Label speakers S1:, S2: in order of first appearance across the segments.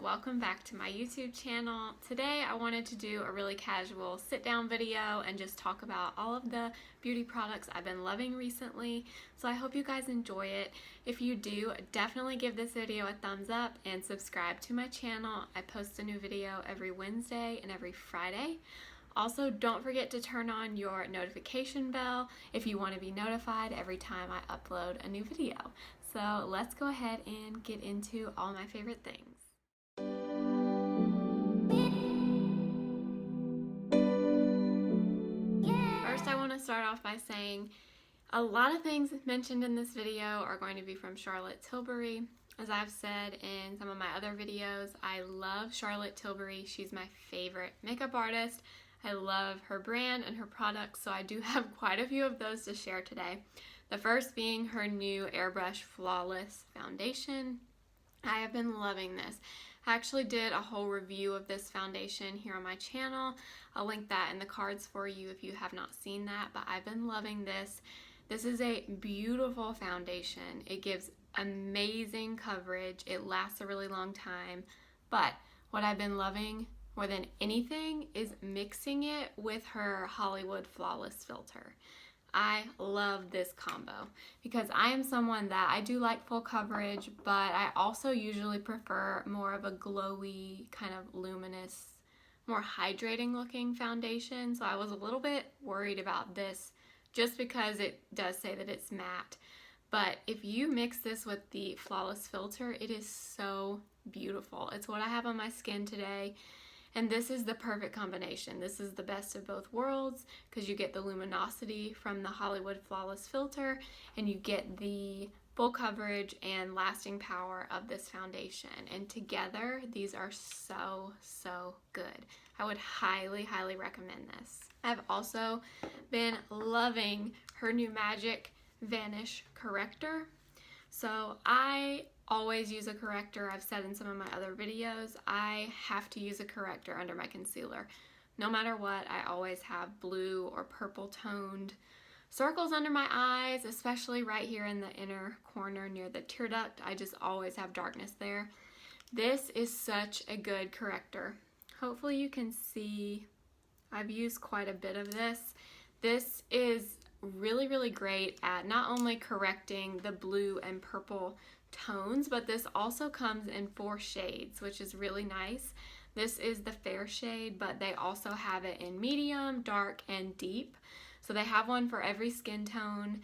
S1: welcome back to my YouTube channel. Today I wanted to do a really casual sit down video and just talk about all of the beauty products I've been loving recently. So I hope you guys enjoy it. If you do, definitely give this video a thumbs up and subscribe to my channel. I post a new video every Wednesday and every Friday. Also, don't forget to turn on your notification bell if you want to be notified every time I upload a new video. So let's go ahead and get into all my favorite things. First, I want to start off by saying a lot of things mentioned in this video are going to be from Charlotte Tilbury. As I've said in some of my other videos, I love Charlotte Tilbury. She's my favorite makeup artist. I love her brand and her products, so I do have quite a few of those to share today. The first being her new Airbrush Flawless Foundation. I have been loving this. I actually did a whole review of this foundation here on my channel. I'll link that in the cards for you if you have not seen that, but I've been loving this. This is a beautiful foundation. It gives amazing coverage. It lasts a really long time, but what I've been loving more than anything is mixing it with her Hollywood Flawless filter. I love this combo because I am someone that I do like full coverage, but I also usually prefer more of a glowy, kind of luminous, more hydrating looking foundation. So I was a little bit worried about this just because it does say that it's matte. But if you mix this with the Flawless filter, it is so beautiful. It's what I have on my skin today. And this is the perfect combination. This is the best of both worlds because you get the luminosity from the Hollywood Flawless filter and you get the full coverage and lasting power of this foundation. And together, these are so, so good. I would highly, highly recommend this. I've also been loving her new Magic Vanish Corrector. So I always use a corrector. I've said in some of my other videos, I have to use a corrector under my concealer. No matter what, I always have blue or purple toned circles under my eyes, especially right here in the inner corner near the tear duct. I just always have darkness there. This is such a good corrector. Hopefully you can see I've used quite a bit of this. This is really, really great at not only correcting the blue and purple tones, but this also comes in 4 shades, which is really nice. This is the fair shade, but they also have it in medium, dark, and deep. So they have one for every skin tone.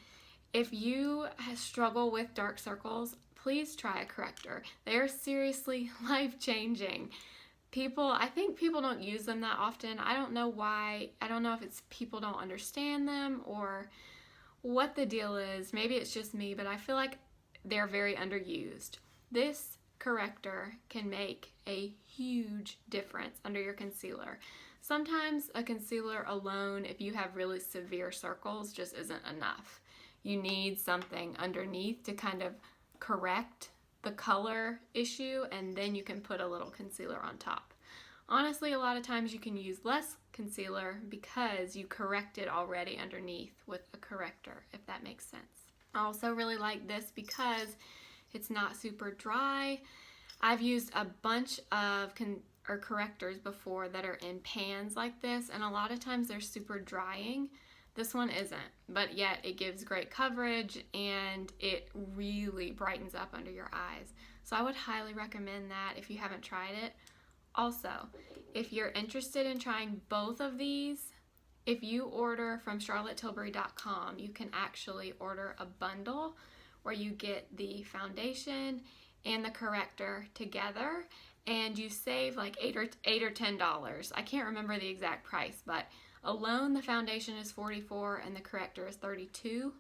S1: If you struggle with dark circles, please try a corrector. They are seriously life-changing. I think people don't use them that often. I don't know why. I don't know if it's people don't understand them or what the deal is. Maybe it's just me, but I feel like they're very underused. This corrector can make a huge difference under your concealer. Sometimes a concealer alone, if you have really severe circles, just isn't enough. You need something underneath to kind of correct the color issue, and then you can put a little concealer on top. Honestly, a lot of times you can use less concealer because you corrected already underneath with a corrector, if that makes sense. I also really like this because it's not super dry. I've used a bunch of correctors before that are in pans like this, and a lot of times they're super drying. This one isn't, but yet it gives great coverage and it really brightens up under your eyes. So I would highly recommend that if you haven't tried it. Also, if you're interested in trying both of these, if you order from charlottetilbury.com, you can actually order a bundle where you get the foundation and the corrector together, and you save like $8 or $10. I can't remember the exact price, but alone the foundation is $44 and the corrector is $32.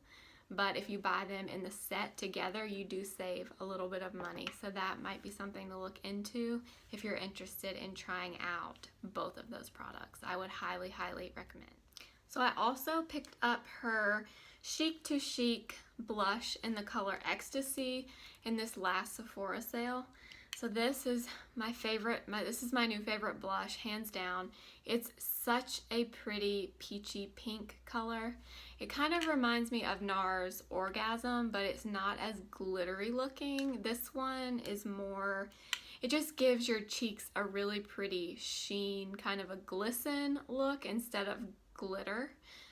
S1: But if you buy them in the set together, you do save a little bit of money. So that might be something to look into if you're interested in trying out both of those products. I would highly, highly recommend. So I also picked up her Chic to Chic blush in the color Ecstasy in this last Sephora sale. So this is my favorite, this is my new favorite blush, hands down. It's such a pretty peachy pink color. It kind of reminds me of NARS Orgasm, but it's not as glittery looking. This one is more, It just gives your cheeks a really pretty sheen, kind of a glisten look instead of glitter.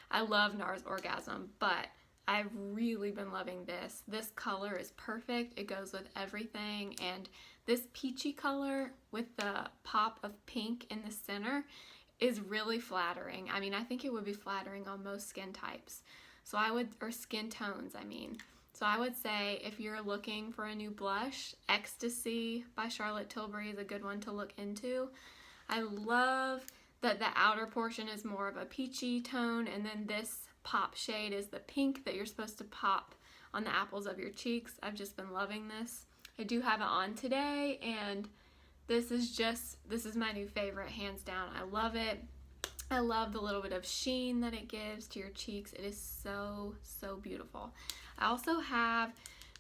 S1: I love NARS Orgasm, but I've really been loving this. This color is perfect. It goes with everything, and this peachy color with the pop of pink in the center is really flattering. I mean, I think it would be flattering on most skin types. So I would, or skin tones, I mean. So I would say if you're looking for a new blush, Ecstasy by Charlotte Tilbury is a good one to look into. I love that the outer portion is more of a peachy tone, and then this pop shade is the pink that you're supposed to pop on the apples of your cheeks. I've just been loving this. I do have it on today, and this is my new favorite, hands down. I love it. I love the little bit of sheen that it gives to your cheeks. It is so, so beautiful. I also have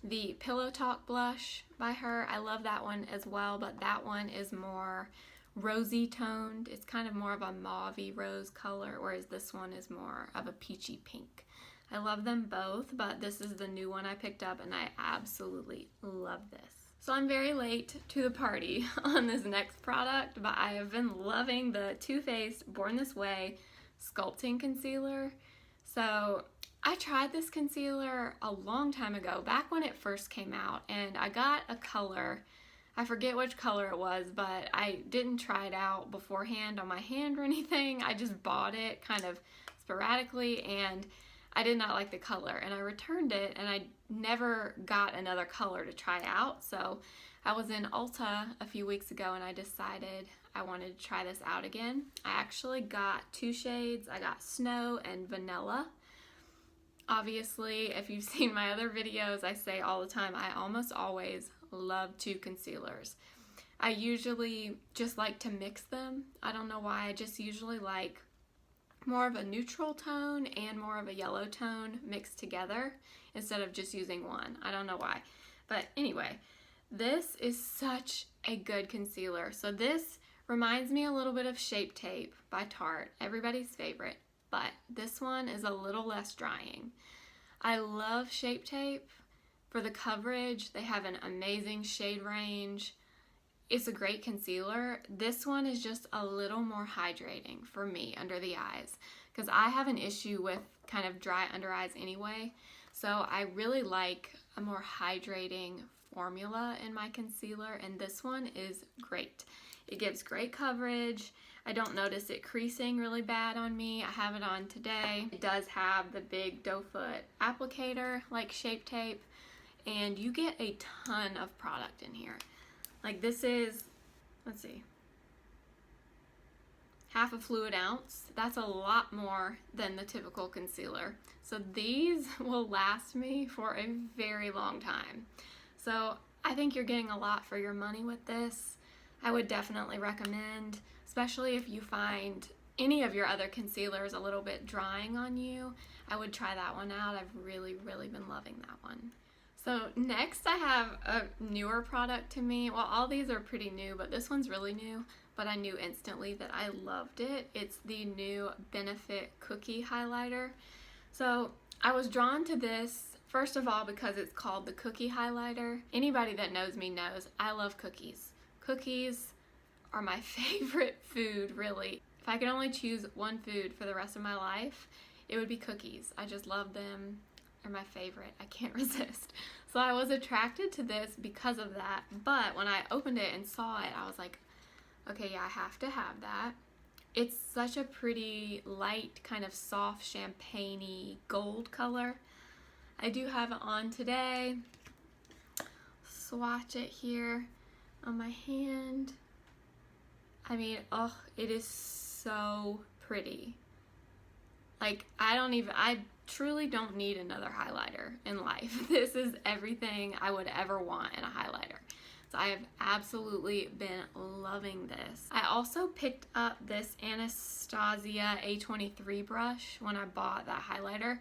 S1: the Pillow Talk blush by her. I love that one as well, but that one is more rosy toned. It's kind of more of a mauvey rose color, whereas this one is more of a peachy pink. I love them both, but this is the new one I picked up, and I absolutely love this. So I'm very late to the party on this next product, but I have been loving the Too Faced Born This Way Sculpting Concealer. So I tried this concealer a long time ago, back when it first came out, and I got a color. I forget which color it was, but I didn't try it out beforehand on my hand or anything. I just bought it kind of sporadically, and I did not like the color, and I returned it, and I never got another color to try out. So I was in Ulta a few weeks ago, and I decided I wanted to try this out again. I actually got two shades. I got Snow and Vanilla. Obviously, if you've seen my other videos, I say all the time, I almost always love two concealers. I usually just like to mix them. I don't know why. I just usually like more of a neutral tone and more of a yellow tone mixed together instead of just using one. I don't know why. But anyway, this is such a good concealer. So this reminds me a little bit of Shape Tape by Tarte, everybody's favorite, but this one is a little less drying. I love Shape Tape for the coverage. They have an amazing shade range. It's a great concealer. This one is just a little more hydrating for me under the eyes, because I have an issue with kind of dry under eyes anyway. So I really like a more hydrating formula in my concealer, and this one is great. It gives great coverage. I don't notice it creasing really bad on me. I have it on today. It does have the big doe foot applicator like Shape Tape, and you get a ton of product in here. Like this is, let's see, half a fluid ounce. That's a lot more than the typical concealer. So these will last me for a very long time. So I think you're getting a lot for your money with this. I would definitely recommend, especially if you find any of your other concealers a little bit drying on you. I would try that one out. I've really, really been loving that one. So next I have a newer product to me. Well, all these are pretty new, but this one's really new, but I knew instantly that I loved it. It's the new Benefit Cookie Highlighter. So I was drawn to this, first of all, because it's called the Cookie Highlighter. Anybody that knows me knows I love cookies. Cookies are my favorite food, really. If I could only choose one food for the rest of my life, it would be cookies. I just love them. They're my favorite. I can't resist. So I was attracted to this because of that, but when I opened it and saw it, I was like, okay, yeah, I have to have that. It's such a pretty light, kind of soft champagne-y gold color. I do have it on today. Swatch it here on my hand. I mean, oh, it is so pretty. Like, I truly don't need another highlighter in life. This is everything I would ever want in a highlighter. So I have absolutely been loving this. I also picked up this Anastasia A23 brush when I bought that highlighter,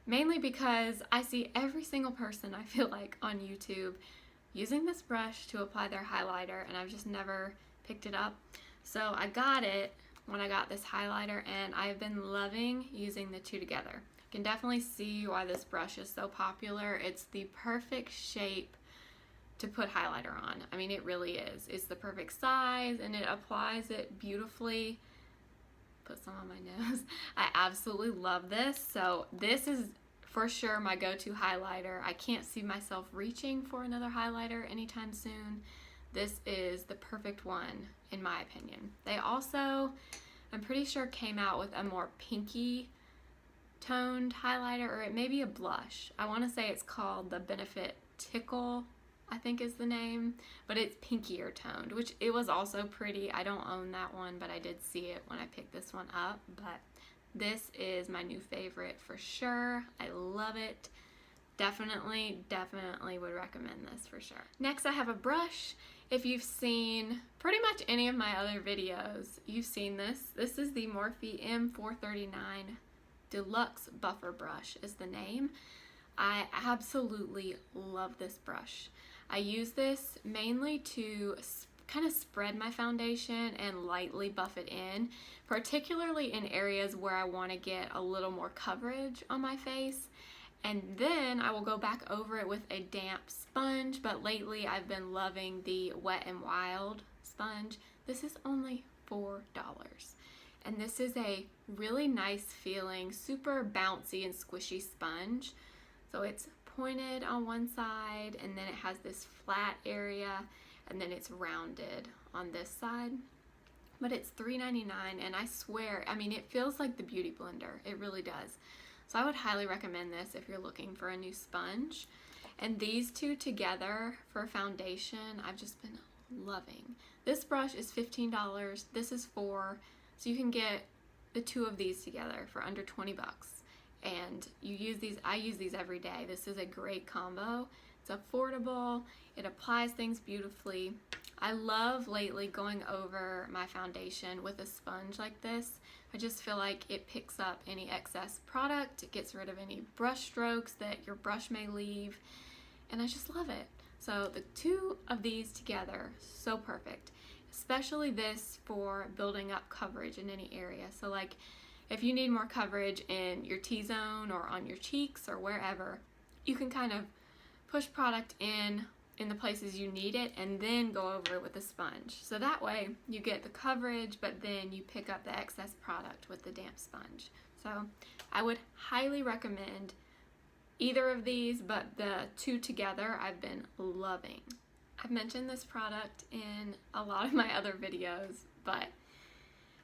S1: mainly because I see every single person, I feel like, on YouTube using this brush to apply their highlighter, and I've just never picked it up. So I got it when I got this highlighter, and I've been loving using the two together. You can definitely see why this brush is so popular. It's the perfect shape to put highlighter on. I mean, it really is. It's the perfect size and it applies it beautifully. Put some on my nose. I absolutely love this. So this is for sure my go-to highlighter. I can't see myself reaching for another highlighter anytime soon. This is the perfect one in my opinion. They also, I'm pretty sure, came out with a more pinky toned highlighter, or it may be a blush. I want to say it's called the Benefit Tickle, I think is the name, but it's pinkier toned, which it was also pretty. I don't own that one, but I did see it when I picked this one up. But this is my new favorite for sure. I love it. Definitely would recommend this for sure. Next, I have a brush. If you've seen pretty much any of my other videos, you've seen this. This is the Morphe M439 Deluxe Buffer Brush is the name. I absolutely love this brush. I use this mainly to kind of spread my foundation and lightly buff it in, particularly in areas where I want to get a little more coverage on my face. And then I will go back over it with a damp sponge, but lately I've been loving the Wet n Wild sponge. This is only $4. And this is a really nice feeling, super bouncy and squishy sponge. So it's pointed on one side, and then it has this flat area, and then it's rounded on this side. But it's $3.99, and I swear, I mean, it feels like the Beauty Blender. It really does. So I would highly recommend this if you're looking for a new sponge. And these two together for foundation, I've just been loving. This brush is $15. This is $4. So you can get the two of these together for under 20 bucks. And you use these, I use these every day. This is a great combo. It's affordable. It applies things beautifully. I love lately going over my foundation with a sponge like this. I just feel like it picks up any excess product. It gets rid of any brush strokes that your brush may leave. And I just love it. So the two of these together, so perfect. Especially this for building up coverage in any area. So like if you need more coverage in your T-zone or on your cheeks or wherever, you can kind of push product in the places you need it and then go over it with a sponge. So that way you get the coverage, but then you pick up the excess product with the damp sponge. So I would highly recommend either of these, but the two together I've been loving. I've mentioned this product in a lot of my other videos, but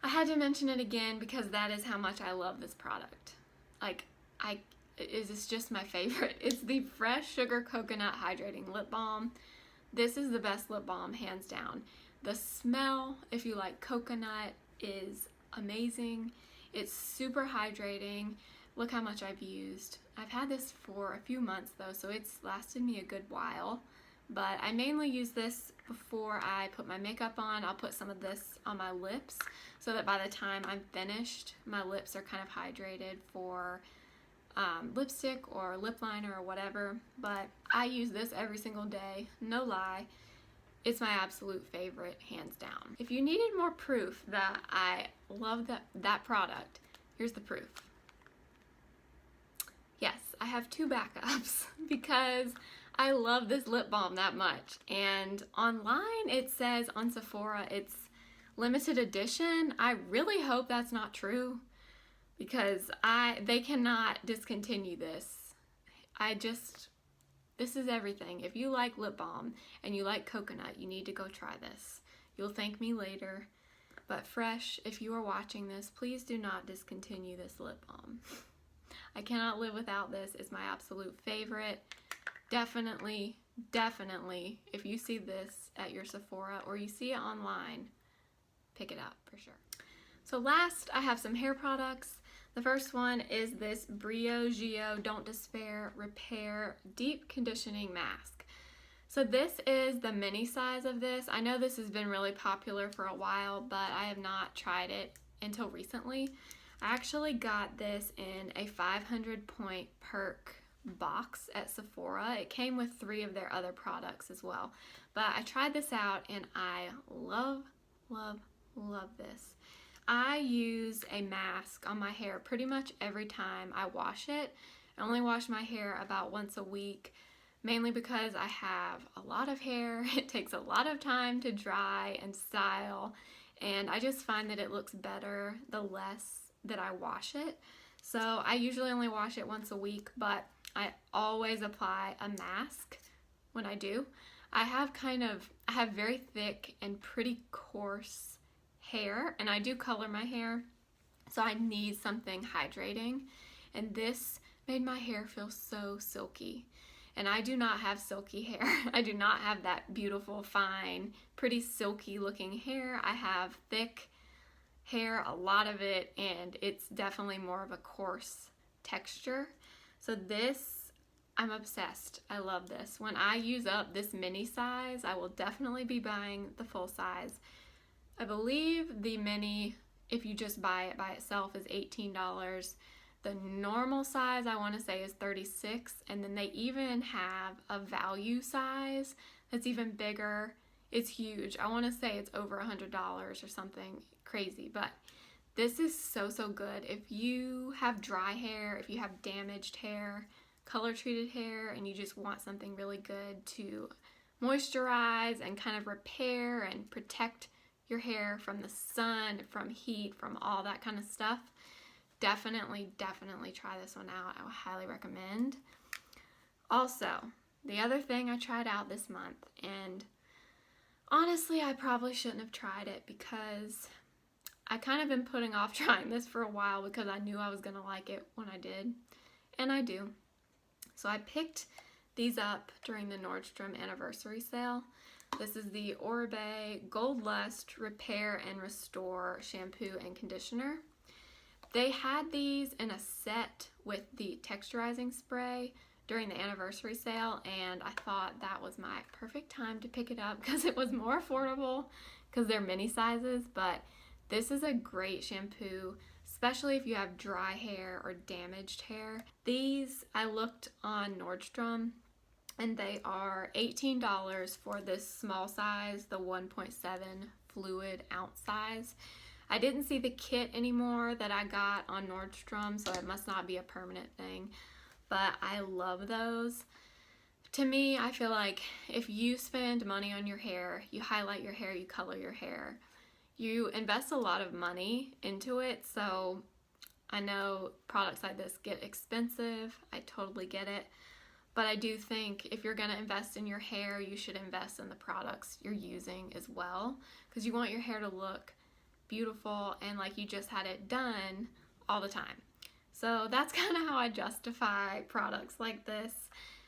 S1: I had to mention it again because that is how much I love this product. Like, it's just my favorite. It's the Fresh Sugar Coconut Hydrating Lip Balm. This is the best lip balm, hands down. The smell, if you like coconut, is amazing. It's super hydrating. Look how much I've used. I've had this for a few months though, so it's lasted me a good while. But I mainly use this before I put my makeup on. I'll put some of this on my lips so that by the time I'm finished, my lips are kind of hydrated for lipstick or lip liner or whatever. But I use this every single day, no lie. It's my absolute favorite, hands down. If you needed more proof that I love that product, here's the proof. Yes, I have two backups because I love this lip balm that much. And online it says on Sephora it's limited edition. I really hope that's not true because they cannot discontinue this. This is everything. If you like lip balm and you like coconut, you need to go try this. You'll thank me later. But Fresh, if you are watching this, please do not discontinue this lip balm. I cannot live without this. It's my absolute favorite. Definitely, if you see this at your Sephora or you see it online, pick it up for sure. So last, I have some hair products. The first one is this Briogeo Don't Despair Repair Deep Conditioning Mask. So this is the mini size of this. I know this has been really popular for a while, but I have not tried it until recently. I actually got this in a 500 point perk box at Sephora. It came with 3 of their other products as well. But I tried this out and I love this. I use a mask on my hair pretty much every time I wash it. I only wash my hair about once a week, mainly because I have a lot of hair. It takes a lot of time to dry and style, and I just find that it looks better the less that I wash it. So I usually only wash it once a week, but I always apply a mask when I do. I have very thick and pretty coarse hair, and I do color my hair, so I need something hydrating, and this made my hair feel so silky. And I do not have silky hair. I do not have that beautiful, fine, pretty silky looking hair. I have thick hair, a lot of it, and it's definitely more of a coarse texture. So this, I'm obsessed. I love this. When I use up this mini size, I will definitely be buying the full size. I believe the mini, if you just buy it by itself, is $18. The normal size, I want to say, is $36, and then they even have a value size that's even bigger. It's huge. I want to say it's over $100 or something crazy, but this is so good. If you have dry hair, if you have damaged hair, color treated hair, and you just want something really good to moisturize and kind of repair and protect your hair from the sun, from heat, from all that kind of stuff, definitely try this one out. I would highly recommend. Also, the other thing I tried out this month, and honestly, I probably shouldn't have tried it because I kind of been putting off trying this for a while because I knew I was going to like it when I did, and I do. So I picked these up during the Nordstrom anniversary sale. This is the Oribe Gold Lust Repair and Restore Shampoo and Conditioner. They had these in a set with the texturizing spray during the anniversary sale, and I thought that was my perfect time to pick it up because it was more affordable because they're mini sizes. But this is a great shampoo, especially if you have dry hair or damaged hair. These, I looked on Nordstrom, and they are $18 for this small size, the 1.7 fluid ounce size. I didn't see the kit anymore that I got on Nordstrom, so it must not be a permanent thing, but I love those. To me, I feel like if you spend money on your hair, you highlight your hair, you color your hair, you invest a lot of money into it. So I know products like this get expensive. I totally get it. But I do think if you're going to invest in your hair, you should invest in the products you're using as well, because you want your hair to look beautiful and like you just had it done all the time. So that's kind of how I justify products like this.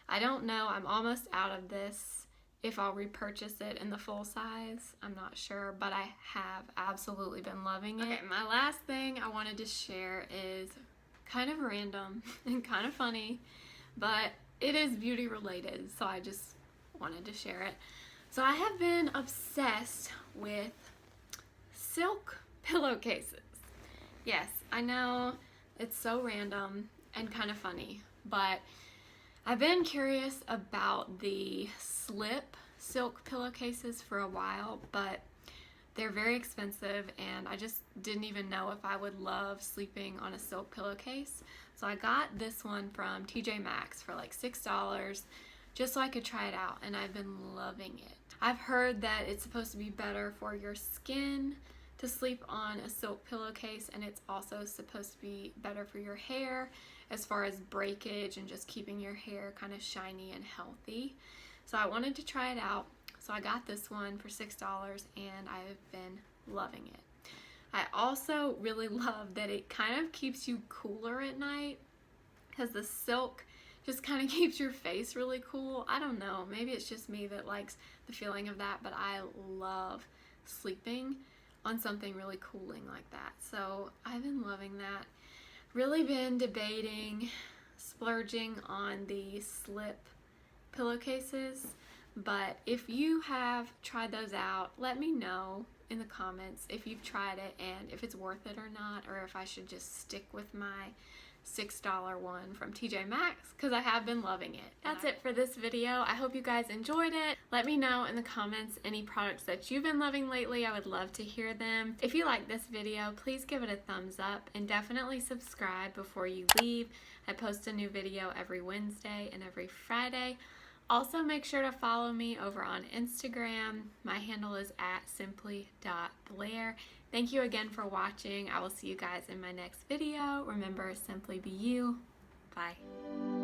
S1: I don't know, I'm almost out of this. If I'll repurchase it in the full size, I'm not sure, but I have absolutely been loving it. Okay, my last thing I wanted to share is kind of random and kind of funny, but it is beauty related, so I just wanted to share it. So I have been obsessed with silk pillowcases. Yes, I know it's so random and kind of funny, but I've been curious about the slip silk pillowcases for a while, but they're very expensive and I just didn't even know if I would love sleeping on a silk pillowcase. So I got this one from Tj Maxx for like $6 just so I could try it out, and I've been loving it. I've heard that it's supposed to be better for your skin to sleep on a silk pillowcase, and it's also supposed to be better for your hair as far as breakage and just keeping your hair kind of shiny and healthy. So I wanted to try it out, so I got this one for $6 and I've been loving it. I also really love that it kind of keeps you cooler at night because the silk just kind of keeps your face really cool. I don't know, maybe it's just me that likes the feeling of that, but I love sleeping on something really cooling like that. So I've been loving that. Really been debating splurging on the slip pillowcases, but if you have tried those out, let me know in the comments if you've tried it and if it's worth it or not, or if I should just stick with my $6 one from Tj Maxx, because I have been loving it. That's it for this video. I hope you guys enjoyed it. Let me know in the comments any products that you've been loving lately. I would love to hear them. If you like this video, please give it a thumbs up and definitely subscribe before you leave. I post a new video every Wednesday and every Friday Also, make sure to follow me over on Instagram. My handle is at simply.blair. Thank you again for watching. I will see you guys in my next video. Remember, simply be you. Bye.